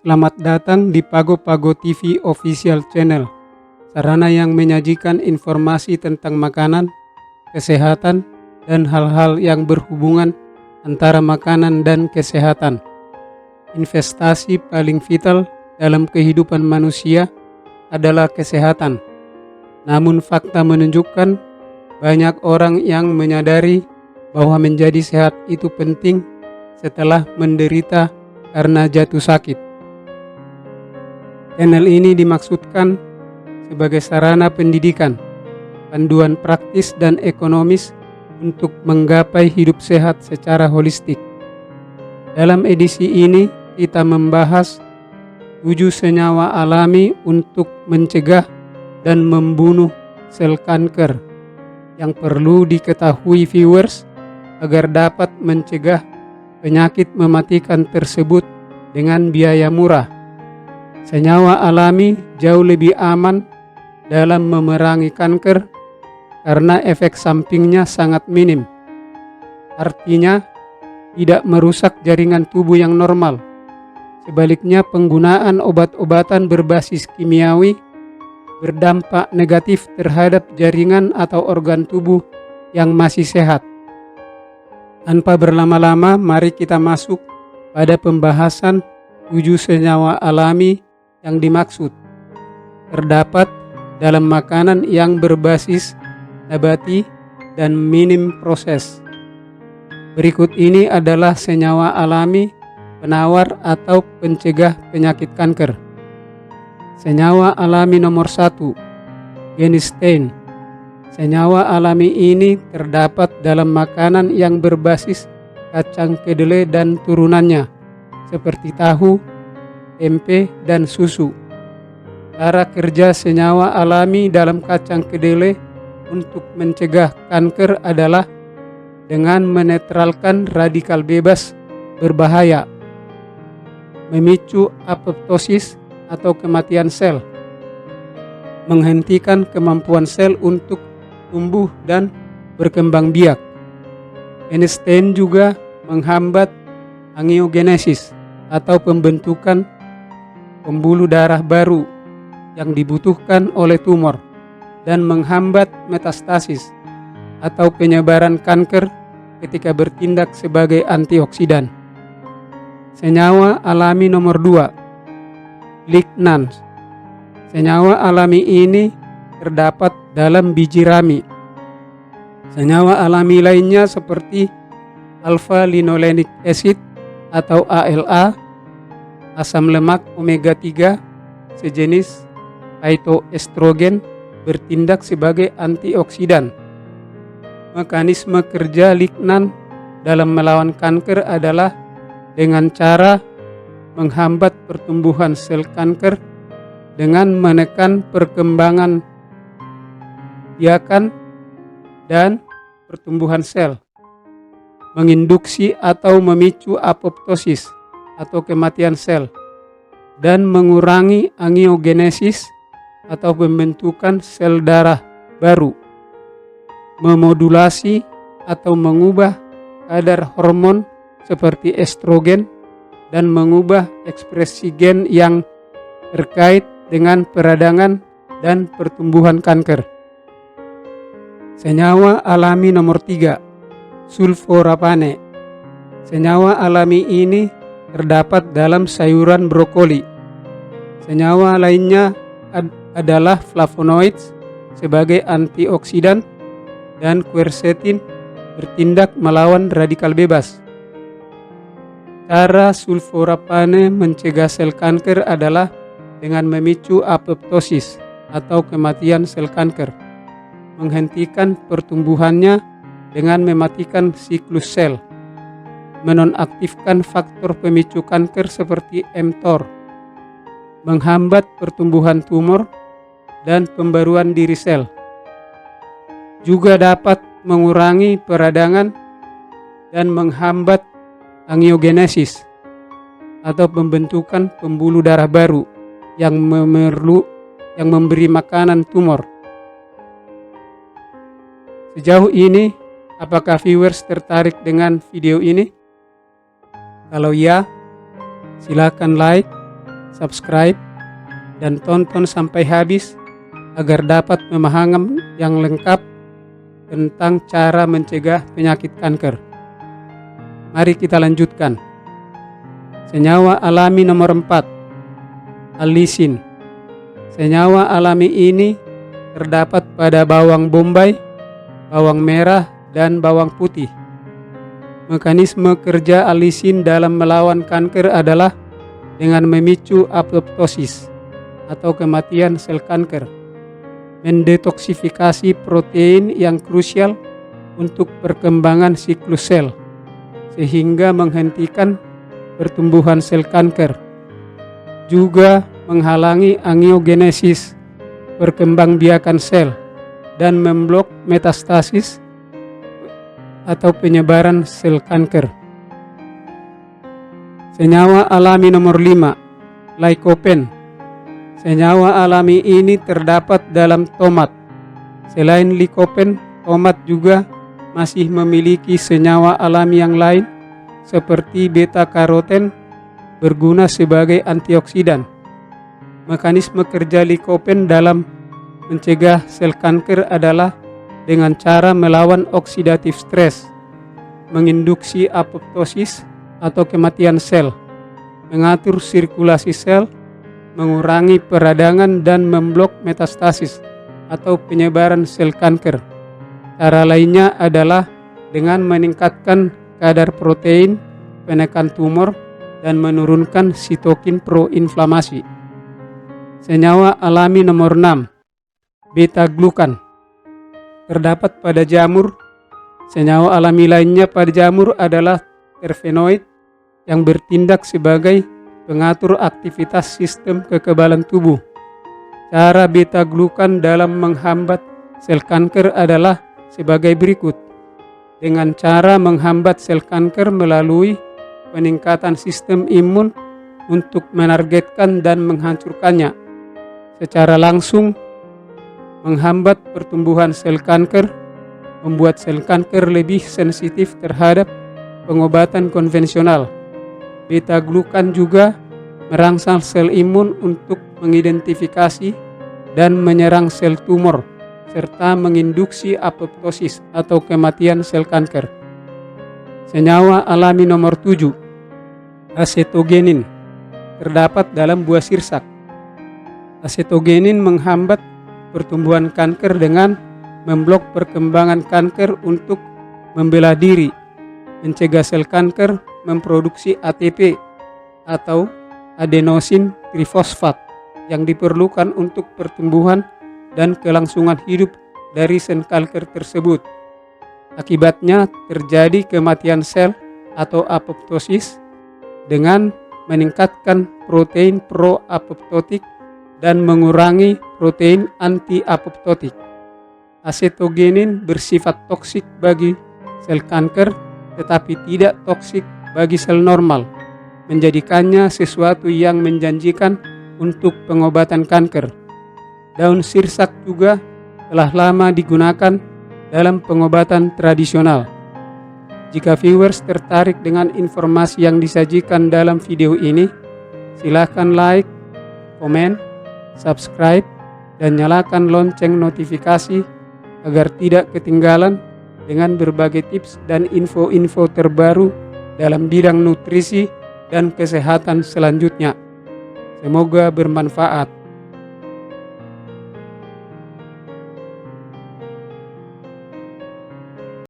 Selamat datang di Pago Pago TV Official Channel, sarana yang menyajikan informasi tentang makanan, kesehatan, dan hal-hal yang berhubungan antara makanan dan kesehatan. Investasi paling vital dalam kehidupan manusia adalah kesehatan. Namun fakta menunjukkan banyak orang yang menyadari bahwa menjadi sehat itu penting setelah menderita karena jatuh sakit. Channel ini dimaksudkan sebagai sarana pendidikan, panduan praktis dan ekonomis untuk menggapai hidup sehat secara holistik. Dalam edisi ini kita membahas 7 senyawa alami untuk mencegah dan membunuh sel kanker yang perlu diketahui viewers agar dapat mencegah penyakit mematikan tersebut dengan biaya murah. Senyawa alami jauh lebih aman dalam memerangi kanker karena efek sampingnya sangat minim. Artinya, tidak merusak jaringan tubuh yang normal. Sebaliknya, penggunaan obat-obatan berbasis kimiawi berdampak negatif terhadap jaringan atau organ tubuh yang masih sehat. Tanpa berlama-lama, mari kita masuk pada pembahasan 7 senyawa alami yang dimaksud. Terdapat dalam makanan yang berbasis nabati dan minim proses. Berikut ini adalah senyawa alami penawar atau pencegah penyakit kanker. Senyawa alami nomor 1, genistein. Senyawa alami ini terdapat dalam makanan yang berbasis kacang kedelai dan turunannya, seperti tahu, tempe, dan susu. Cara kerja senyawa alami dalam kacang kedelai untuk mencegah kanker adalah dengan menetralkan radikal bebas berbahaya, memicu apoptosis atau kematian sel, menghentikan kemampuan sel untuk tumbuh dan berkembang biak. Genistein juga menghambat angiogenesis atau pembentukan pembuluh darah baru yang dibutuhkan oleh tumor dan menghambat metastasis atau penyebaran kanker ketika bertindak sebagai antioksidan. Senyawa alami nomor 2, lignan. Senyawa alami ini terdapat dalam biji rami. Senyawa alami lainnya seperti alpha-linolenic acid atau ALA, asam lemak omega 3 sejenis phytoestrogen bertindak sebagai antioksidan. Mekanisme kerja lignan dalam melawan kanker adalah dengan cara menghambat pertumbuhan sel kanker dengan menekan perkembangan biakan dan pertumbuhan sel, menginduksi atau memicu apoptosis atau kematian sel, dan mengurangi angiogenesis atau pembentukan sel darah baru, memodulasi atau mengubah kadar hormon seperti estrogen, dan mengubah ekspresi gen yang terkait dengan peradangan dan pertumbuhan kanker. Senyawa alami nomor 3, sulforapane. Senyawa alami ini terdapat dalam sayuran brokoli. Senyawa lainnya adalah flavonoids sebagai antioksidan dan quercetin bertindak melawan radikal bebas. Cara sulforapane mencegah sel kanker adalah dengan memicu apoptosis atau kematian sel kanker, menghentikan pertumbuhannya dengan mematikan siklus sel, menonaktifkan faktor pemicu kanker seperti mTOR, menghambat pertumbuhan tumor dan pembaruan diri sel. Juga dapat mengurangi peradangan dan menghambat angiogenesis atau pembentukan pembuluh darah baru yang memberi makanan tumor. Sejauh ini, apakah viewers tertarik dengan video ini? Kalau ya, silakan like, subscribe, dan tonton sampai habis agar dapat memahami yang lengkap tentang cara mencegah penyakit kanker. Mari kita lanjutkan. Senyawa alami nomor 4, allicin. Senyawa alami ini terdapat pada bawang bombay, bawang merah, dan bawang putih. Mekanisme kerja allicin dalam melawan kanker adalah dengan memicu apoptosis atau kematian sel kanker, mendetoksifikasi protein yang krusial untuk perkembangan siklus sel, sehingga menghentikan pertumbuhan sel kanker, juga menghalangi angiogenesis, perkembangbiakan sel, dan memblok metastasis atau penyebaran sel kanker. Senyawa alami nomor 5, lycopene. Senyawa alami ini terdapat dalam tomat. Selain lycopene, tomat juga masih memiliki senyawa alami yang lain seperti beta-karoten, berguna sebagai antioksidan. Mekanisme kerja lycopene dalam mencegah sel kanker adalah dengan cara melawan oksidatif stres, menginduksi apoptosis atau kematian sel, mengatur sirkulasi sel, mengurangi peradangan, dan memblok metastasis atau penyebaran sel kanker. Cara lainnya adalah dengan meningkatkan kadar protein, menekan tumor, dan menurunkan sitokin proinflamasi. Senyawa alami nomor 6, beta-glukan. Terdapat pada jamur. Senyawa alami lainnya pada jamur adalah terpenoid yang bertindak sebagai pengatur aktivitas sistem kekebalan tubuh. Cara beta-glukan dalam menghambat sel kanker adalah sebagai berikut. Dengan cara menghambat sel kanker melalui peningkatan sistem imun untuk menargetkan dan menghancurkannya. Secara langsung, menghambat pertumbuhan sel kanker, membuat sel kanker lebih sensitif terhadap pengobatan konvensional. Beta-glukan juga merangsang sel imun untuk mengidentifikasi dan menyerang sel tumor, serta menginduksi apoptosis atau kematian sel kanker. Senyawa alami nomor 7, acetogenin. Terdapat dalam buah sirsak. Acetogenin menghambat pertumbuhan kanker dengan memblok perkembangan kanker untuk membela diri, mencegah sel kanker memproduksi ATP atau adenosin trifosfat yang diperlukan untuk pertumbuhan dan kelangsungan hidup dari sel kanker tersebut. Akibatnya terjadi kematian sel atau apoptosis dengan meningkatkan protein pro-apoptotik dan mengurangi protein anti-apoptotik. Acetogenin bersifat toksik bagi sel kanker tetapi tidak toksik bagi sel normal, menjadikannya sesuatu yang menjanjikan untuk pengobatan kanker. Daun sirsak juga telah lama digunakan dalam pengobatan tradisional. Jika viewers tertarik dengan informasi yang disajikan dalam video ini, silakan like, komen, subscribe, dan nyalakan lonceng notifikasi agar tidak ketinggalan dengan berbagai tips dan info-info terbaru dalam bidang nutrisi dan kesehatan selanjutnya. Semoga bermanfaat.